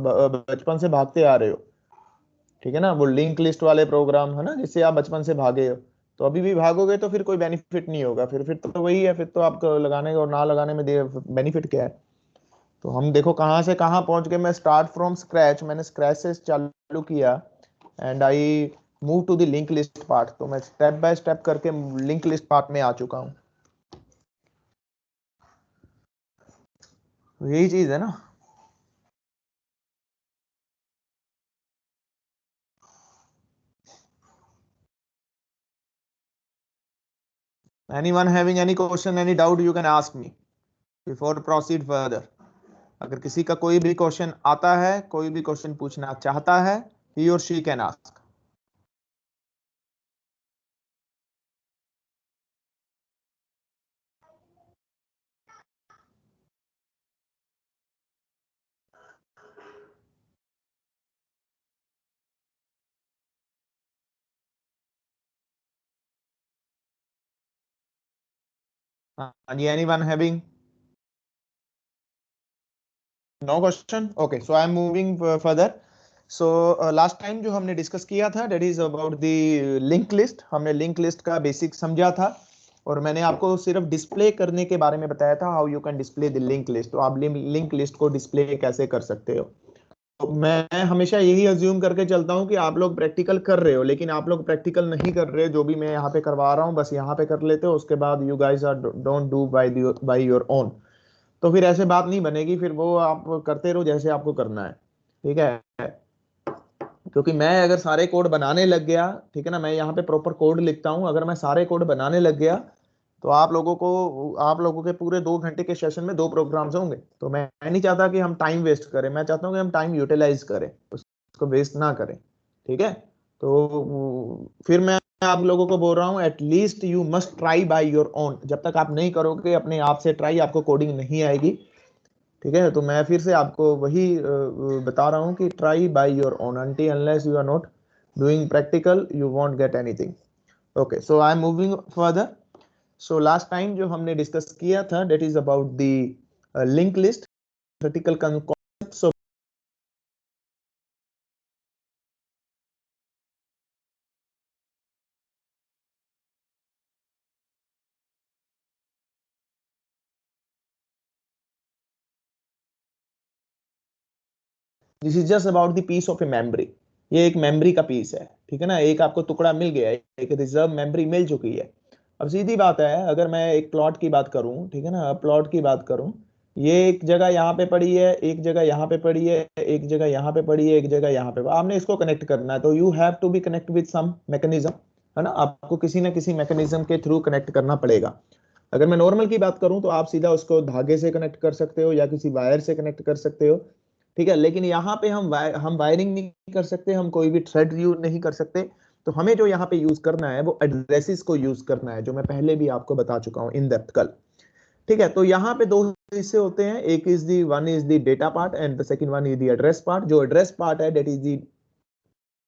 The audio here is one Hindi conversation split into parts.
बचपन से भागते आ रहे हो, ठीक है ना, वो लिंक लिस्ट वाले प्रोग्राम है ना जिससे आप बचपन से भागे हो, तो अभी भी भागोगे तो फिर कोई बेनिफिट नहीं होगा, फिर तो वही है, फिर तो आपको लगाने और ना लगाने में बेनिफिट क्या है। तो हम देखो कहाँ से कहाँ पहुंच गए। मैं स्टार्ट फ्रॉम स्क्रैच, मैंने स्क्रैच से चालू किया and I move to the link list part. तो मैं स्टेप बाय स्टेप करके लिंक लिस्ट पार्ट में आ चुका हूँ। यही चीज है ना। Anyone having any question, any doubt, you can ask me before proceed further. अगर किसी का कोई भी क्वेश्चन आता है, कोई भी क्वेश्चन पूछना चाहता है, he or she can ask. Anyone having no question? Okay, so I am moving further. So last time जो हमने डिस्कस किया था, that is about the link list. हमने लिंक लिस्ट का बेसिक समझा था और मैंने आपको सिर्फ डिस्प्ले करने के बारे में बताया था, how you can display the link list. तो आप लिंक लिस्ट को डिस्प्ले कैसे कर सकते हो। तो मैं हमेशा यही अज्यूम करके चलता हूँ कि आप लोग प्रैक्टिकल कर रहे हो, लेकिन आप लोग प्रैक्टिकल नहीं कर रहे। जो भी मैं यहाँ पे करवा रहा हूँ बस यहाँ पे कर लेते हो, उसके बाद you guys are don't do by your own. तो फिर ऐसे बात नहीं बनेगी, फिर वो आप करते रहो जैसे आपको करना है, ठीक है। क्योंकि मैं अगर सारे कोड बनाने लग गया, ठीक है ना, मैं यहाँ पे प्रॉपर कोड लिखता हूँ, अगर मैं सारे कोड बनाने लग गया तो आप लोगों के पूरे 2 घंटे के सेशन में 2 प्रोग्राम्स होंगे। तो मैं नहीं चाहता कि हम टाइम वेस्ट करें, मैं चाहता हूँ कि हम टाइम यूटिलाइज करें, उसको वेस्ट ना करें, ठीक है। तो फिर मैं आप लोगों को बोल रहा हूँ at least you must try by your own. जब तक आप नहीं करोगे अपने आप से ट्राई, आपको कोडिंग नहीं आएगी, ठीक है। तो मैं फिर से आपको वही बता रहा हूँ कि try by your own, until unless you are not doing practical you won't get anything. Okay, so I am moving further. So last time जो हमने डिस्कस किया था that is about the link list critical concepts. This is just about the piece of a memory. ये एक मेमोरी का पीस है, ठीक है ना, एक आपको टुकड़ा मिल गया है, एक रिजर्व मेमोरी मिल चुकी है। अब सीधी बात है, अगर मैं एक प्लॉट की बात करूं, ठीक है ना, प्लॉट की बात करूं, ये एक जगह यहाँ पे पड़ी है, एक जगह यहाँ पे पड़ी है, एक जगह यहाँ पे पड़ी है, एक जगह यहाँ पे, आपने इसको कनेक्ट करना है, तो you have to be connect with some mechanism, है ना, आपको किसी ना किसी मैकेनिज्म के थ्रू कनेक्ट करना पड़ेगा। अगर मैं नॉर्मल की बात करूं तो आप सीधा उसको धागे से कनेक्ट कर सकते हो या किसी वायर से कनेक्ट कर सकते हो, ठीक है। लेकिन यहाँ पे हम वायरिंग नहीं कर सकते, हम कोई भी थ्रेड यूज नहीं कर सकते। तो हमें जो यहाँ पे यूज करना है वो एड्रेसेस को यूज करना है, जो मैं पहले भी आपको बता चुका हूँ इन डेप्थ कल, ठीक है। तो यहाँ पे 2 हिस्से होते हैं, एक is the one is the data part and the second one is the address part. जो एड्रेस पार्ट है that is the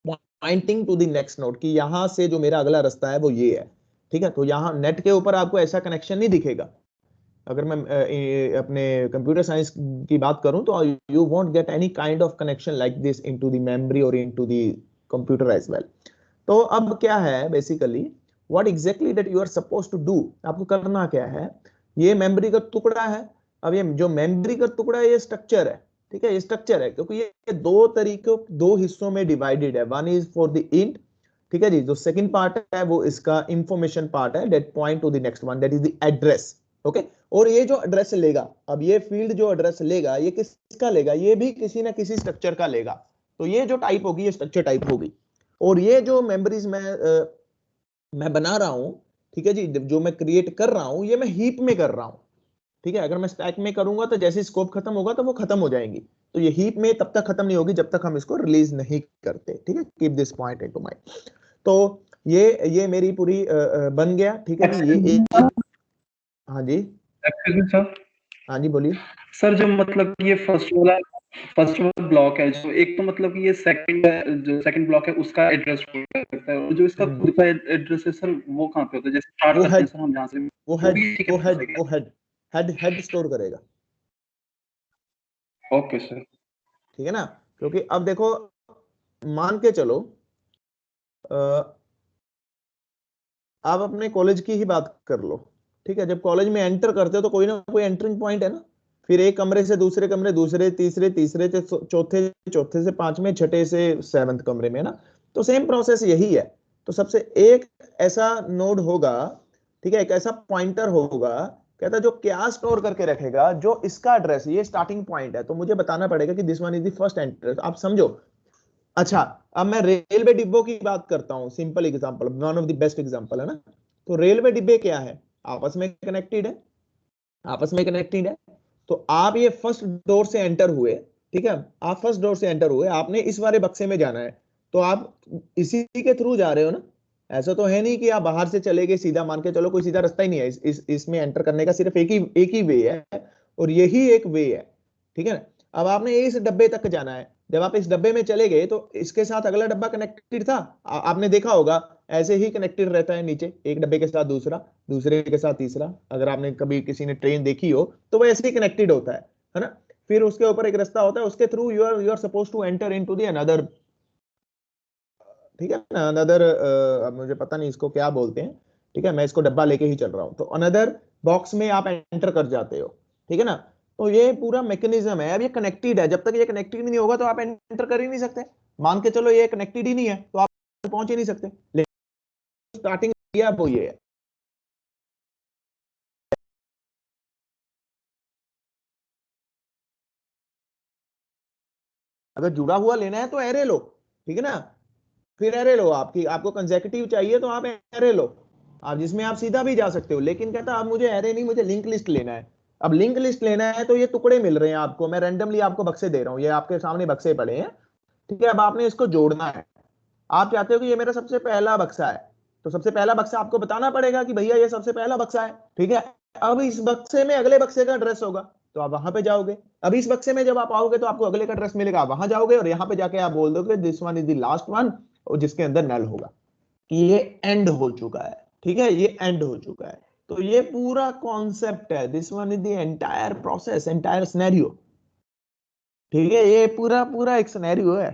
pointing to the next node, कि यहाँ से जो मेरा अगला रास्ता है वो ये है, ठीक है। तो यहाँ नेट के ऊपर आपको ऐसा कनेक्शन नहीं दिखेगा। अगर मैं अपने कंप्यूटर साइंस की बात करूं तो you won't get any kind of connection like this into the memory और into the computer as well. तो अब क्या है basically, what exactly that you are suppose to do, आपको करना क्या है। ये मेमोरी का टुकड़ा है। अब ये जो मेमोरी का टुकड़ा है ये स्ट्रक्चर है, ठीक है, ये स्ट्रक्चर है, क्योंकि ये 2 हिस्सों में डिवाइडेड है। One is for the int, ठीक है जी। जो सेकंड पार्ट है वो इसका इंफॉर्मेशन पार्ट है, that point two the next one, that is the address, okay. और ये जो एड्रेस लेगा, अब ये फील्ड जो एड्रेस लेगा ये किसका लेगा, ये भी किसी ना किसी स्ट्रक्चर का लेगा। तो ये जो टाइप होगी ये स्ट्रक्चर टाइप होगी। और ये जो मेमोरीज मैं बना रहा हूं, ठीक है जी, जो मैं क्रिएट कर रहा हूं ये मैं हीप में कर रहा हूं, ठीक है। अगर मैं स्टैक में करूंगा तो जैसे स्कोप खत्म होगा तो वो खत्म हो जाएंगी। तो ये हीप में तब तक खत्म नहीं होगी जब तक हम इसको रिलीज नहीं करते, ठीक है। Keep this point into mind. तो ये मेरी पूरी बन गया, ठीक है जी। ये एक, हाँ जी, सर, हाँ जी बोलिए। सर जो मतलब ये फर्स्ट वाला ब्लॉक है, जो एक तो मतलब ये सेकंड ब्लॉक है उसका एड्रेस हो सकता है, और जो इसका खुद का एड्रेस है सर वो कहाँ पे होता है, जैसे स्टार्ट वो करते हेड हैं सर हम जहाँ से, वो वो हेड भी ठीक वो है हेड सर? वो हेड हेड हेड स्टोर करेगा, ओके सर। ठीक है ना। क्योंकि अब देखो, मान के चलो आप अपने कॉलेज की ही बात कर लो, ठीक है। जब कॉलेज में एंटर करते हो तो कोई ना कोई एंटरिंग पॉइंट है ना, फिर एक कमरे से दूसरे कमरे, दूसरे तीसरे, तीसरे से चौथे, चौथे से पांचवें, छठे से सेवंथ कमरे में ना। तो सेम प्रोसेस यही है। तो सबसे एक ऐसा नोड होगा, ठीक है, एक ऐसा पॉइंटर होगा, कहता जो क्या स्टोर करके रखेगा, जो इसका एड्रेस, ये स्टार्टिंग पॉइंट है, तो मुझे बताना पड़ेगा कि this one is the first entrance, आप समझो। अच्छा, अब मैं रेलवे डिब्बों की बात करता हूं, simple example, one of the best example है ना। तो रेलवे डिब्बे क्या है, आपस में कनेक्टेड है, आपस में कनेक्टेड है। तो आप ये फर्स्ट डोर से एंटर हुए, ठीक है, आप फर्स्ट डोर से एंटर हुए, आपने इस वाले बक्से में जाना है, तो आप इसी के थ्रू जा रहे हो ना। ऐसा तो है नहीं कि आप बाहर से चले गए सीधा, मान के चलो कोई सीधा रास्ता ही नहीं है, इसमें एंटर करने का सिर्फ एक ही वे है, और यही एक वे है, ठीक है ना। अब आपने इस डब्बे तक जाना है, जब आप इस डब्बे में चले गए तो इसके साथ अगला डब्बा कनेक्टेड था, आपने देखा होगा ऐसे ही कनेक्टेड रहता है नीचे, एक डब्बे के साथ दूसरा, दूसरे के साथ तीसरा। अगर आपने कभी किसी ने ट्रेन देखी हो तो वो ऐसे ही कनेक्टेड होता है ना। फिर उसके ऊपर एक रास्ता होता है, उसके through you are suppose to enter into the another, ठीक है ना, अनदर, मुझे पता नहीं इसको क्या बोलते हैं, ठीक है, मैं इसको डब्बा लेके ही चल रहा हूं, तो अनदर बॉक्स में आप एंटर कर जाते हो, ठीक है ना। तो ये पूरा मैकेनिज्म है। अब ये कनेक्टेड है, जब तक ये कनेक्टेड नहीं होगा तो आप एंटर कर ही नहीं सकते। मान के चलो ये कनेक्टेड ही नहीं है तो आप पहुंच ही नहीं सकते, लेकिन स्टार्टिंग किया वो ये है। अगर जुड़ा हुआ लेना है तो एरे लो, ठीक है ना, फिर एरे लो, आपकी आपको कंसेक्यूटिव चाहिए तो आप एरे लो, आप जिसमें आप सीधा भी जा सकते हो। लेकिन कहता अब मुझे एरे नहीं, मुझे लिंक लिस्ट लेना है। अब लिंक लिस्ट लेना है तो ये टुकड़े मिल रहे हैं आपको, मैं रैंडमली आपको बक्से दे रहा हूं, ये आपके सामने बक्से पड़े हैं, ठीक है। अब आपने इसको जोड़ना है, आप चाहते हो कि ये मेरा सबसे पहला बक्सा है, तो सबसे पहला बक्सा आपको बताना पड़ेगा कि भैया ये सबसे पहला बक्सा है, ठीक है। अब इस बक्से में अगले बक्से का एड्रेस होगा, तो आप वहां पे जाओगे। अब इस बक्से में जब आप आओगे तो आपको अगले का एड्रेस मिलेगा, आप वहां जाओगे और यहाँ पे जाके आप बोल दोगे this one is the last one, और जिसके अंदर नल होगा कि ये एंड हो चुका है, ठीक है, ये एंड हो चुका है। तो ये पूरा कॉन्सेप्ट है, this one is the entire process, entire scenario, ठीक है, ये पूरा पूरा एक सिनेरियो है।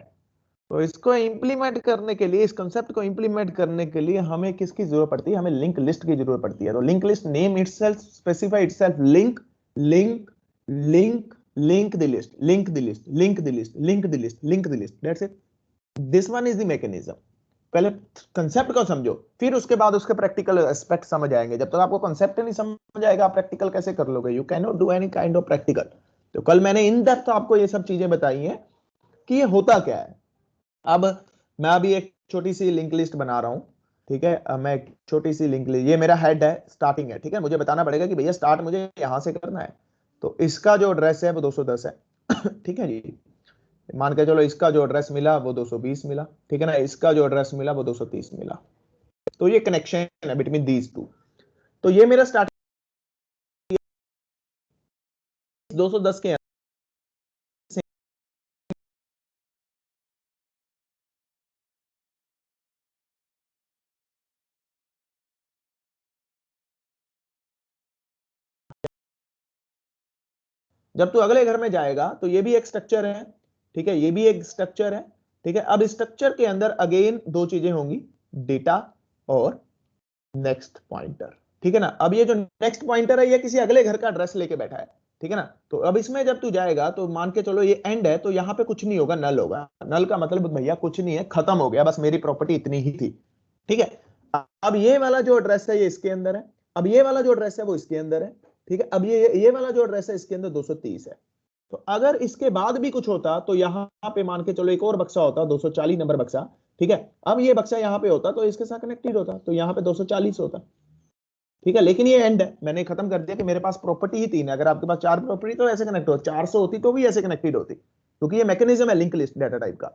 तो इसको इंप्लीमेंट करने के लिए, इस कंसेप्ट को इंप्लीमेंट करने के लिए हमें किसकी जरूरत पड़ती है, हमें लिंक लिस्ट की जरूरत पड़ती है। तो link list name itself specify itself, link, link, link, link the list, link the list, link the list, link the list, link the list, that's it. This one is the mechanism. पहले कंसेप्ट को समझो, फिर उसके बाद उसके प्रैक्टिकल एस्पेक्ट समझ आएंगे। जब तक आपको कंसेप्ट नहीं समझ आएगा आप प्रैक्टिकल कैसे कर लोगे, you can not do any kind of practical. तो कल मैंने इन डेप्थ आपको ये सब चीजें बताई हैं कि ये होता क्या है। अब मैं अभी एक छोटी सी लिंक लिस्ट बना रहा हूं, ठीक है। अब मैं एक छोटी सी लिंक लिस्ट, ये मेरा हेड है, स्टार्टिंग है, ठीक है। मुझे बताना पड़ेगा कि भैया स्टार्ट मुझे यहां से करना है, तो इसका जो एड्रेस है वो 210 है ठीक है जी। मान के चलो इसका जो एड्रेस मिला वो 220 मिला, ठीक है ना, इसका जो एड्रेस मिला वो 230 मिला। तो ये कनेक्शन है बिटवीन दीज टू। तो ये मेरा स्टार्टिंग 210 के, जब तू अगले घर में जाएगा तो ये भी एक स्ट्रक्चर है, ठीक है, ये भी एक स्ट्रक्चर है, ठीक है। अब स्ट्रक्चर के अंदर अगेन दो चीजें होंगी, डेटा और नेक्स्ट पॉइंटर, ठीक है ना। अब ये जो नेक्स्ट पॉइंटर है ये किसी अगले घर का एड्रेस लेके बैठा है, ठीक है ना। तो अब इसमें जब तू जाएगा तो मान के चलो ये एंड है, तो यहां पे कुछ नहीं होगा, नल होगा। नल का मतलब भैया कुछ नहीं है, खत्म हो गया, बस मेरी प्रॉपर्टी इतनी ही थी, ठीक है। अब ये वाला जो एड्रेस है ये इसके अंदर है, अब ये वाला जो एड्रेस है वो इसके अंदर है, ठीक है। अब ये वाला जो एड्रेस है इसके अंदर 230 है। तो अगर इसके बाद भी कुछ होता तो यहां पे मान के चलो एक और बक्सा होता, 240 नंबर बक्सा, ठीक है। अब ये बक्सा यहां पे होता तो इसके साथ कनेक्टेड होता, तो यहां पे 240 होता, ठीक है। लेकिन ये एंड है, मैंने खत्म कर दिया कि मेरे पास प्रॉपर्टी ही तीन है। अगर आपके पास चार प्रॉपर्टी तो ऐसे कनेक्ट हो, 400 होती तो भी ऐसे कनेक्टेड होती, क्योंकि ये मैकेनिज्म है लिंक लिस्ट डाटा टाइप का।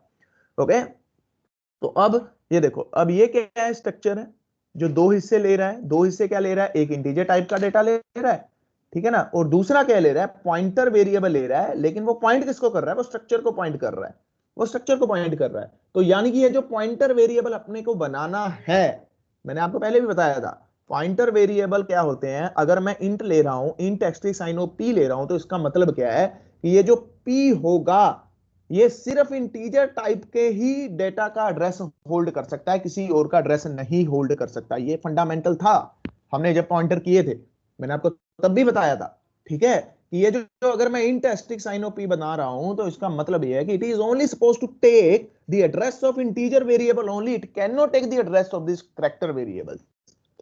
ओके, तो अब ये देखो, अब ये क्या है, स्ट्रक्चर है जो दो हिस्से ले रहा है। दो हिस्से क्या ले रहा है, एक इंटीजर टाइप का डेटा ले रहा है, ठीक है ना, और दूसरा क्या ले रहा है, पॉइंटर वेरिएबल ले रहा है। लेकिन वो पॉइंट किसको कर रहा है, वो स्ट्रक्चर को पॉइंट कर रहा है, वो स्ट्रक्चर को पॉइंट कर रहा है। तो यानी कि ये जो पॉइंटर वेरिएबल अपने को बनाना है, मैंने आपको पहले भी बताया था, पॉइंटर वेरिएबल क्या होते हैं। अगर मैं इंट ले रहा हूं, इंट एक्सट्री साइन ऑफ पी ले रहा हूं, तो इसका मतलब क्या है कि ये जो पी होगा, ये सिर्फ इंटीजर टाइप के ही डेटा का एड्रेस होल्ड कर सकता है, किसी और का एड्रेस नहीं होल्ड कर सकता। ये फंडामेंटल था, हमने जब पॉइंटर किए थे, मैंने आपको तब भी बताया था, ठीक है, कि ये जो अगर मैं इंट एस्ट्रिक्स साइनोपी बना रहा हूं तो इसका मतलब ये है कि it is only suppose to take the address of integer variable only, it can not take the address of this character variable.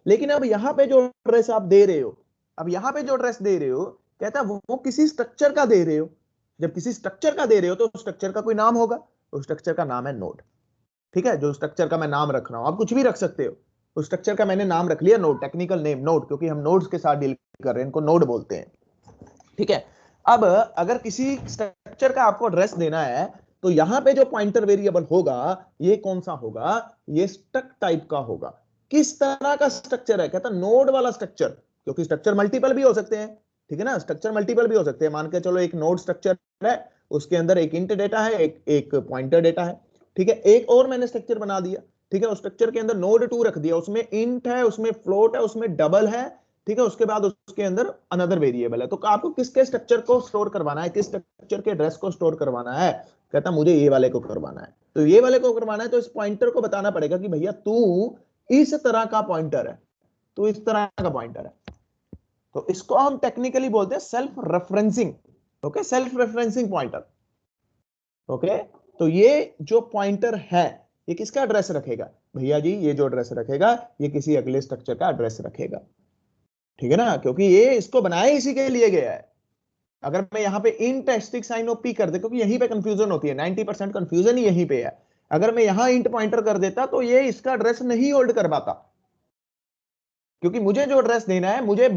लेकिन अब यहां पे जो एड्रेस आप दे रहे हो, अब यहां पे जो एड्रेस दे रहे हो, कहता है वो किसी स्ट्रक्चर का दे रहे हो। जब किसी स्ट्रक्चर का दे रहे हो तो स्ट्रक्चर का कोई नाम होगा, उस स्ट्रक्चर का नाम है नोड। ठीक है, जो स्ट्रक्चर का मैं नाम रख रहा हूं, आप कुछ भी रख सकते हो, उस स्ट्रक्चर का मैंने नाम रख लिया नोड, टेक्निकल नेम नोड, क्योंकि हम नोड्स के साथ डील कर रहे हैं, इनको नोड बोलते हैं। ठीक है, अब अगर किसी स्ट्रक्चर का आपको एड्रेस देना है तो यहां पे जो पॉइंटर वेरिएबल होगा ये कौन सा होगा, ये स्ट्रक्ट टाइप का होगा। किस तरह का स्ट्रक्चर है, कहता नोड वाला स्ट्रक्चर, क्योंकि स्ट्रक्चर मल्टीपल भी हो सकते हैं, ठीक है ना, स्ट्रक्चर मल्टीपल भी हो सकते हैं। मान के चलो एक नोड स्ट्रक्चर है, उसके अंदर एक इंट डेटा है, एक पॉइंटर डेटा है, ठीक है। एक और मैंने स्ट्रक्चर बना दिया, ठीक है, उस स्ट्रक्चर के अंदर नोड 2 रख दिया, उसमें इंट है, उसमें फ्लोट है, उसमें डबल है, ठीक है, उसके बाद उसके अंदर अनदर वेरिएबल है। तो आपको किसके स्ट्रक्चर को स्टोर करवाना है, किस स्ट्रक्चर के एड्रेस को स्टोर करवाना है, कहता मुझे ये वाले को करवाना है। तो ये वाले को करवाना है तो इस पॉइंटर को बताना पड़ेगा कि भैया तू इस तरह का पॉइंटर है, तू इस तरह का पॉइंटर है। तो इसको हम टेक्निकली बोलते हैं self referencing. Okay, self referencing pointer. Okay, तो ये जो पॉइंटर है ये किसका एड्रेस रखेगा, भैया जी ये जो एड्रेस रखेगा ये किसी अगले स्ट्रक्चर का एड्रेस रखेगा, ठीक है ना, क्योंकि ये इसको बनाया इसी के लिए गया है। अगर मैं यहां पे int asterisk sign of P कर दे, क्योंकि यहीं पे कंफ्यूजन होती है, 90% कंफ्यूजन ही यहीं पे है। अगर मैं यहां इंट पॉइंटर कर देता तो ये इसका एड्रेस नहीं होल्ड कर पाता, क्योंकि मुझे जो एड्रेस देना है, मुझे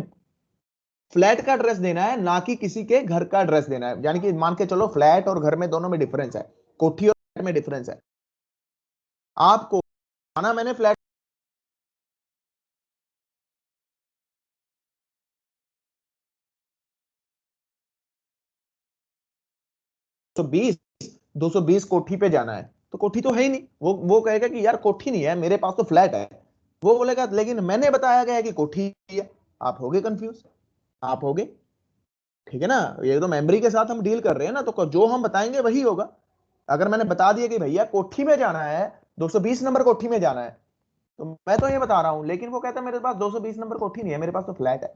फ्लैट का एड्रेस देना है, ना कि किसी के घर का एड्रेस देना है। यानी कि मान के चलो फ्लैट और घर में दोनों में डिफरेंस है, कोठी और फ्लैट में डिफरेंस है। आपको आना मैंने फ्लैट 220 220 कोठी पे जाना है, तो कोठी तो है ही नहीं, वो कहेगा कि यार कोठी नहीं है मेरे पास तो फ्लैट है। वो बोलेगा लेकिन मैंने बताया गया है कि कोठी है। आप होगे कंफ्यूज, आप होगे, ठीक है ना। ये तो मेमोरी के साथ हम डील कर रहे हैं ना, तो जो हम बताएंगे वही होगा। अगर मैंने बता दिया कि भैया कोठी में जाना है, 220 नंबर कोठी में जाना है, तो मैं तो ये बता रहा हूं, लेकिन वो कहता है मेरे पास 220 नंबर कोठी नहीं है, मेरे पास तो फ्लैट है।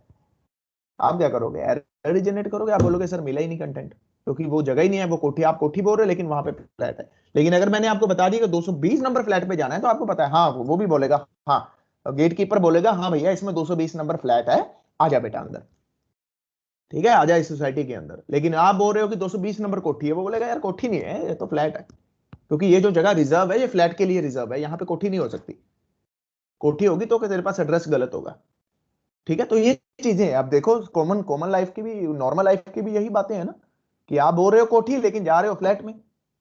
आप क्या करोगे, एरर जनरेट करोगे, आप बोलोगे सर मिला ही नहीं कंटेंट, क्योंकि वो जगह ही नहीं है, वो कोठी आप कोठी बोल रहे हो लेकिन वहां पे फ्लैट है। लेकिन अगर मैंने आपको बता दिया कि 220 नंबर फ्लैट पे जाना है, तो आपको पता है, हाँ वो भी बोलेगा, हाँ गेट कीपर बोलेगा हाँ भैया इसमें 220 नंबर फ्लैट है, आ जा बेटा अंदर, ठीक है, आ जा इस सोसाइटी के अंदर। लेकिन आप बोल रहे हो कि 220 नंबर कोठी है, वो बोलेगा यार कोठी नहीं है, ये तो फ्लैट है, क्योंकि ये जो जगह रिजर्व है ये फ्लैट के लिए रिजर्व है, यहाँ पे कोठी नहीं हो सकती। कोठी होगी तो तेरे पास एड्रेस गलत होगा, ठीक है। तो ये चीजें आप देखो, कॉमन कॉमन लाइफ की भी, नॉर्मल लाइफ की भी यही बातें हैं ना, कि आप बोल रहे हो कोठी लेकिन जा रहे हो फ्लैट में,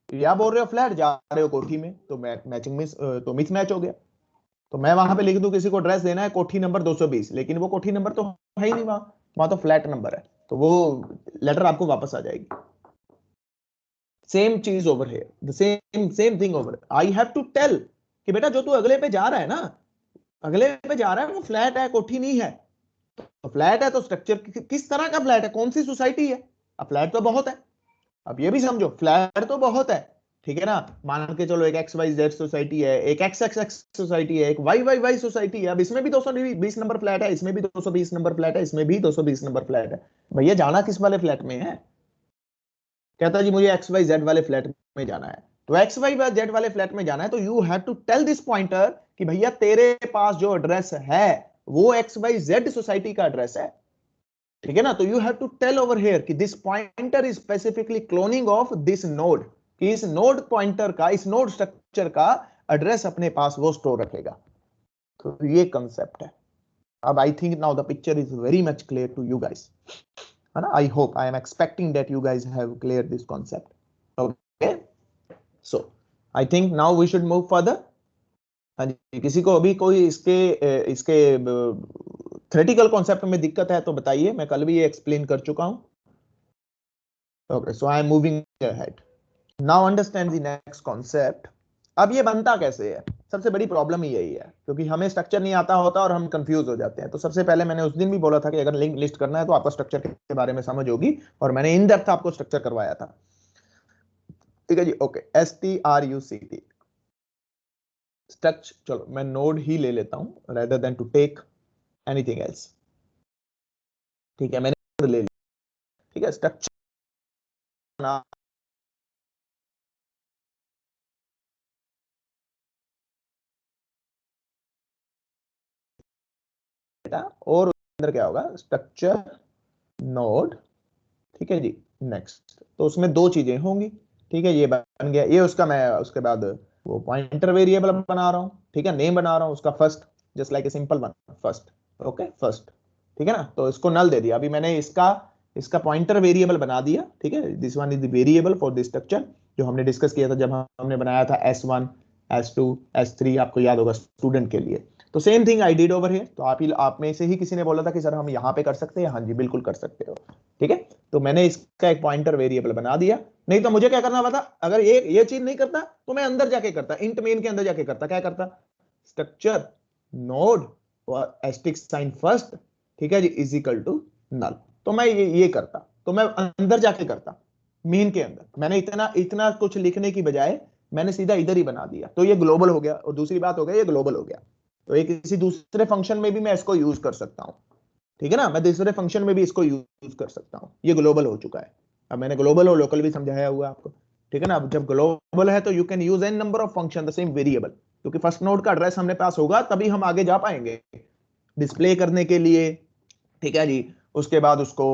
या बोल रहे हो फ्लैट जा रहे हो कोठी में, तो मैचिंग मिस तो मिस मैच हो गया। तो मैं वहां पे लिख दूं किसी को एड्रेस देना है कोठी नंबर 220, लेकिन वो कोठी नंबर तो है ही नहीं, वहां वहां तो फ्लैट नंबर है, तो वो लेटर आपको वापस आ जाएगी। सेम चीज ओवर है, the same same thing over, I have to tell कि बेटा जो तू अगले पे जा रहा है ना, अगले पे जा रहा है वो फ्लैट है, कोठी नहीं है। तो फ्लैट है तो स्ट्रक्चर किस तरह का फ्लैट है, कौन सी सोसाइटी है। अब फ्लैट तो बहुत है, अब ये भी समझो फ्लैट तो बहुत है, ठीक है ना। मान के चलो एक एक्स वाई जेड सोसाइटी है, एक एक्स एक्स एक्स सोसाइटी है, एक वाई वाई वाई सोसाइटी है। अब इसमें भी 220 नंबर फ्लैट है, इसमें भी 220 नंबर फ्लैट है, इसमें भी 220 नंबर फ्लैट है। भैया जाना किस वाले फ्लैट में है, कहता जी मुझे एक्स वाई जेड वाले फ्लैट में जाना है। तो एक्स वाई जेड वाले फ्लैट में जाना है तो you have to tell this pointer कि भैया तेरे पास जो एड्रेस है वो एक्स वाई जेड सोसाइटी का एड्रेस है, ठीक है ना। तो you have to tell over here कि this pointer is specifically cloning of this node, कि इस नोड पॉइंटर का, इस नोड स्ट्रक्चर का एड्रेस अपने पास वो स्टोर रखेगा। तो ये कंसेप्ट है। अब I think now the picture is very much clear to you guys, है ना। I hope, I am expecting that you guys have clear this concept. Okay, so I think now we should move further. हाँ जी, किसी को अभी कोई इसके थ्योरेटिकल कॉन्सेप्ट में दिक्कत है तो बताइए, मैं कल भी ये एक्सप्लेन कर चुका हूं। Okay, so I am moving ahead, now understand the next concept. अब ये बनता कैसे है, सबसे बड़ी प्रॉब्लम ही यही है, क्योंकि हमें स्ट्रक्चर नहीं आता होता और हम कंफ्यूज हो जाते हैं। तो सबसे पहले मैंने उस दिन भी बोला था कि अगर लिंक लिस्ट करना है तो आपको स्ट्रक्चर के बारे में समझ होगी, और मैंने इन डेप्थ आपको स्ट्रक्चर करवाया था। ठीक है जी, ओके, struct स्ट्रक्चर। चलो मैं नोड ही ले लेता हूं rather than to take anything else. ठीक है, मैंने नोड ले लिया। ठीक है, स्ट्रक्चर और अंदर क्या होगा, स्ट्रक्चर नोड। ठीक है जी, नेक्स्ट। तो उसमें दो चीजें होंगी। ठीक है, ये बन गया, ये उसका मैं उसके बाद वो पॉइंटर वेरिएबल बना रहा हूं। ठीक है, नेम बना रहा हूं उसका first, just like a simple one, first. Okay, first. ठीक है ना, तो इसको नल दे दिया। अभी मैंने इसका इसका पॉइंटर वेरिएबल बना दिया। ठीक है, this one is the variable for this structure, जो हमने डिस्कस किया था जब हमने बनाया था S1 S2 S3, आपको याद होगा स्टूडेंट के लिए। तो same thing I did over here. तो आप में से ही किसी ने बोला था कि सर हम यहाँ पे कर सकते हैं। हाँ जी, बिल्कुल कर सकते हो। ठीक है, तो मैंने इसका एक पॉइंटर वेरिएबल बना दिया। नहीं तो मुझे क्या करना पता, अगर ये चीज नहीं करता तो मैं अंदर जाके करता, इंट मेन के अंदर जाके करता। क्या करता, स्ट्रक्चर नोड और एस्टिक साइन फर्स्ट, ठीक है जी, इज इक्वल टू नल। तो मैं ये करता, तो मैं अंदर जाके करता मेन के अंदर। मैंने इतना इतना कुछ लिखने की बजाय मैंने सीधा इधर ही बना दिया। तो ये ग्लोबल हो गया, और दूसरी बात हो गया ये ग्लोबल हो गया। तो एक किसी दूसरे फंक्शन में भी मैं इसको यूज कर सकता हूं। ठीक है ना, मैं दूसरे फंक्शन में भी इसको यूज कर सकता हूं। ये ग्लोबल हो चुका है। अब मैंने ग्लोबल और लोकल भी समझाया हुआ आपको। ठीक है ना, अब जब ग्लोबल है तो you can use N number of function the same variable, क्योंकि फर्स्ट नोड का एड्रेस हमने पास होगा तभी हम आगे जा पाएंगे डिस्प्ले करने के लिए। ठीक है जी, उसके बाद उसको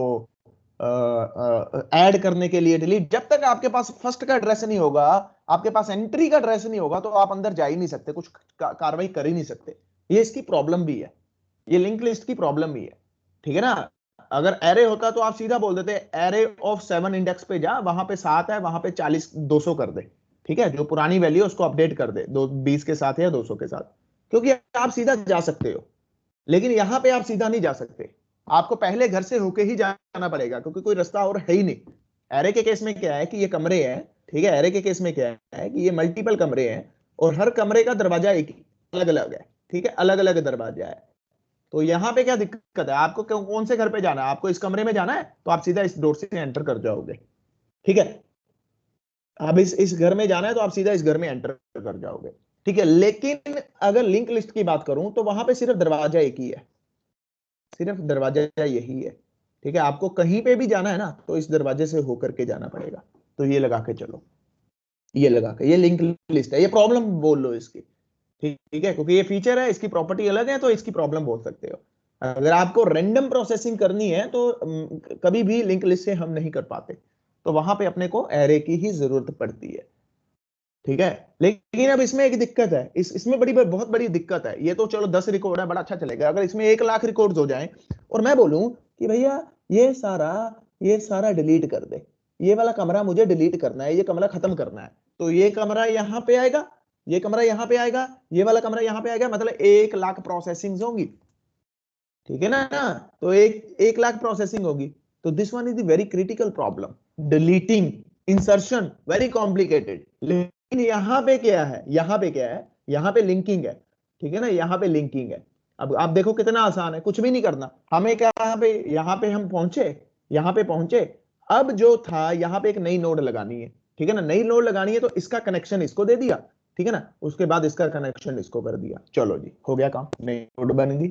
ऐड करने के लिए, डिलीट। जब तक आपके पास फर्स्ट का एड्रेस नहीं होगा, आपके पास एंट्री का एड्रेस नहीं होगा, तो आप अंदर जा ही नहीं सकते, कुछ कार्रवाई कर ही नहीं सकते। ये इसकी प्रॉब्लम भी है, ये लिंक लिस्ट की प्रॉब्लम भी है। ठीक है ना, अगर एरे होता तो आप सीधा बोल देते एरे ऑफ 7 इंडेक्स पे जा, वहां पे 7 है, वहां पे 40 200 कर दे। ठीक है, जो पुरानी वैल्यू उसको अपडेट कर दे 20 के साथ या 200 के साथ, क्योंकि आप सीधा जा सकते हो। लेकिन यहां पे आप सीधा नहीं जा सकते, आपको पहले घर से होके ही जाना पड़ेगा, क्योंकि कोई रास्ता और है ही नहीं। एरे के केस में क्या है कि ये कमरे हैं। ठीक है, एरे के केस में क्या है कि ये मल्टीपल कमरे हैं, और हर कमरे का दरवाजा एक अलग अलग है। ठीक है, अलग अलग दरवाजा है। तो यहां पे क्या दिक्कत है, आपको कौन से घर पे जाना है, आपको इस कमरे में जाना है तो आप सीधा इस डोर से एंटर कर जाओगे। ठीक है, अब इस घर में जाना है तो आप सीधा इस घर में एंटर कर जाओगे। ठीक है, लेकिन अगर लिंक लिस्ट की बात करूं तो वहां पे सिर्फ दरवाजा एक ही है, सिर्फ दरवाजा यही है। ठीक है, आपको कहीं पे भी जाना है ना तो इस दरवाजे से होकर के जाना पड़ेगा। तो ये लगा के चलो, ये लगा के, ये लिंक लिस्ट है, ये प्रॉब्लम बोल लो इसकी। ठीक है, क्योंकि ये फीचर है, इसकी प्रॉपर्टी अलग है, तो इसकी प्रॉब्लम बोल सकते हो। अगर आपको रैंडम प्रोसेसिंग करनी है तो कभी भी लिंक लिस्ट से हम नहीं कर पाते, तो वहां पे अपने को एरे की ही जरूरत पड़ती है। ठीक है, लेकिन अब इसमें एक दिक्कत है, इसमें बहुत बड़ी दिक्कत है। ये तो चलो 10 रिकॉर्ड है, बड़ा अच्छा चलेगा। अगर इसमें 1 लाख रिकॉर्ड हो जाए और मैं बोलूं कि भैया ये सारा ये सारा डिलीट कर दे, ये वाला कमरा मुझे डिलीट करना है, ये कमरा खत्म करना है, तो ये कमरा यहां पे आएगा, ये कमरा यहां पे आएगा, ये वाला कमरा यहां पे आएगा, मतलब 1 लाख प्रोसेसिंग होंगी। ठीक है ना, तो 1 लाख प्रोसेसिंग होगी। तो this one is the very critical problem, deleting insertion very complicated. लेकिन यहाँ पे क्या है, यहाँ पे क्या है, यहाँ पे लिंकिंग है। ठीक है ना, यहाँ पे लिंकिंग है। अब आप देखो कितना आसान है, कुछ भी नहीं करना हमें। क्या यहाँ पे हम पहुंचे, यहाँ पे पहुंचे। अब जो था यहाँ पे एक नई नोड लगानी है। ठीक है ना, नई नोड लगानी है तो इसका कनेक्शन इसको दे दिया। ठीक है ना, उसके बाद इसका कनेक्शन इसको कर दिया। चलो जी, हो गया काम, नई नोड बन गई,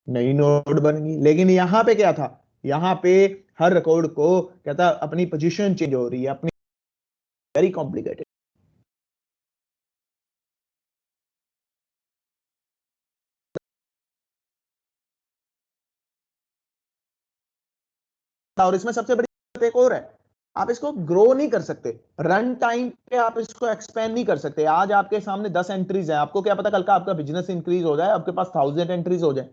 नई नोड बन गई। लेकिन यहां पे क्या था, यहां पे हर रिकॉर्ड को कहता अपनी पोजीशन चेंज हो रही है अपनी, वेरी कॉम्प्लिकेटेड। और इसमें सबसे बड़ी बात एक और है, आप इसको ग्रो नहीं कर सकते, रन टाइम पे आप इसको एक्सपेंड नहीं कर सकते। आज आपके सामने 10 एंट्रीज है, आपको क्या पता कल का आपका बिजनेस इंक्रीज हो जाए, आपके पास 1000 एंट्रीज हो जाए,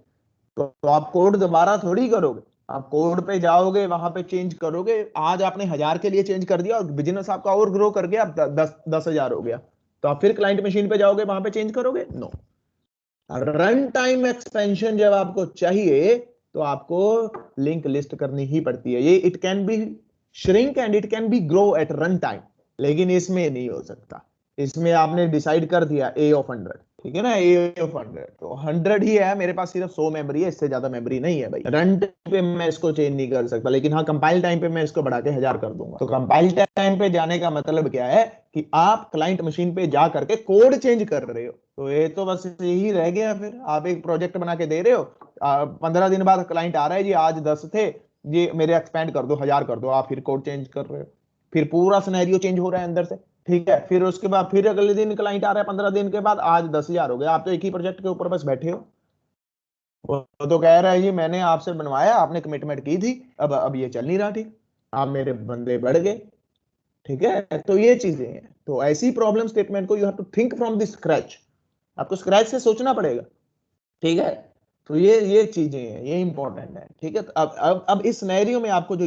तो आप कोड दोबारा थोड़ी करोगे। आप कोड पे जाओगे, वहां पे चेंज करोगे। आज आपने 1000 के लिए चेंज कर दिया और बिजनेस आपका और ग्रो कर गया, अब 10,000 हो गया, तो आप फिर क्लाइंट मशीन पे जाओगे, वहां पे चेंज करोगे? नो। रन टाइम एक्सपेंशन जब आपको चाहिए तो आपको लिंक लिस्ट करनी ही पड़ती है। ये it can be shrink and it can be grow at run time, लेकिन इसमें नहीं हो सकता। इसमें आपने डिसाइड कर दिया ए ऑफ 100, ठीक है ना, ए ऑफ 100, तो 100 ही है, मेरे पास सिर्फ 100 मेमोरी है, इससे ज्यादा मेमोरी नहीं है भाई। रन पे मैं इसको चेंज नहीं कर सकता, लेकिन हाँ कंपाइल टाइम पे मैं इसको बढ़ा के 1000 कर दूंगा। तो कंपाइल टाइम पे जाने का मतलब क्या है कि आप क्लाइंट मशीन पे जा करके कोड चेंज कर रहे हो। तो ये तो बस यही रह गया। फिर आप एक प्रोजेक्ट बना के दे रहे हो, 15 दिन बाद क्लाइंट आ रहा है, जी आज 10 थे, ये मेरे एक्सपेंड कर दो, 1000 कर दो, आप फिर कोड चेंज कर रहे हो, फिर पूरा सिनेरियो चेंज हो रहा है अंदर से, ठीक है। फिर उसके बाद फिर अगले दिन क्लाइंट आ रहा है 15 दिन के बाद, आज 10,000 हो गया। आप तो एक ही प्रोजेक्ट के ऊपर बस बैठे हो। वो तो कह रहा है जी मैंने आपसे बनवाया, आपने कमिटमेंट की थी, अब ये चल नहीं रहा ठीक, आप मेरे बंदे बढ़ गए, ठीक है। तो ये चीजें हैं। तो ऐसी प्रॉब्लम स्टेटमेंट को you have to think from the scratch, आपको स्क्रैच से सोचना पड़ेगा, ठीक है। तो ये चीजें हैं, ये इंपॉर्टेंट है, ठीक है। तो अब इस सिनेरियो में आपको जो